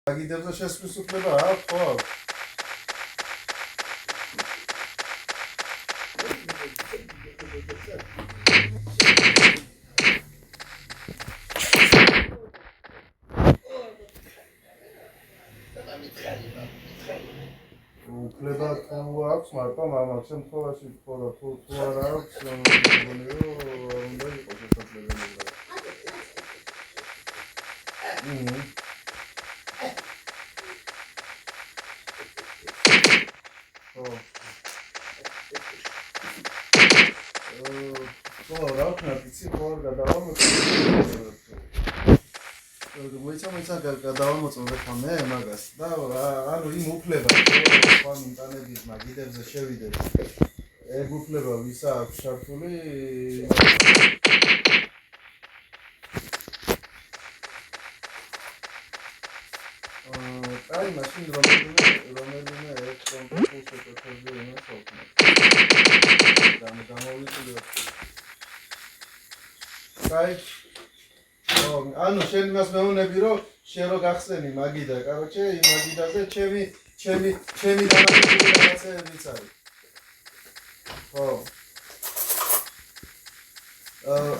აგიდებზე შესვლის უფლება აქვს ხო? უფლება თუ აქვს, მაგრამ ამ შემთხვევაში ხო და თუ არ აქვს, მგონი რომ უნდა იყოს შესაძლებელი. რა ვქნა იცი ხო არ გადავამოწმე ხომ მაგას და ანუ იმ უფლება ხომ ინტერნეტის მაგიდებზე შევიდეთ ეგ უფლება ვის აქვს შართული აი მაშინ რომელიმე ერთ კონკრეტულ სიტუაციაზე იმას ვქნა გამოვიწყდე აი ანუ შენ იმას მეუბნები რომ შენ რო გახსენი მაგიდა, короче, იმ მაგიდაზე ჩემი დამატებული რაღაცებიც არის. ხო.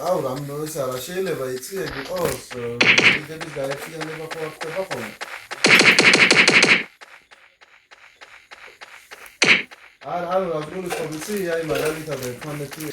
აუ რამ ის არა შეიძლება იცი ეგ იყოს მაგიდების გაერთიანება ხო არ ხდება ხოლმე. ანუ რა გულისხმობ იცი აი მაგალითად ერთმანეთი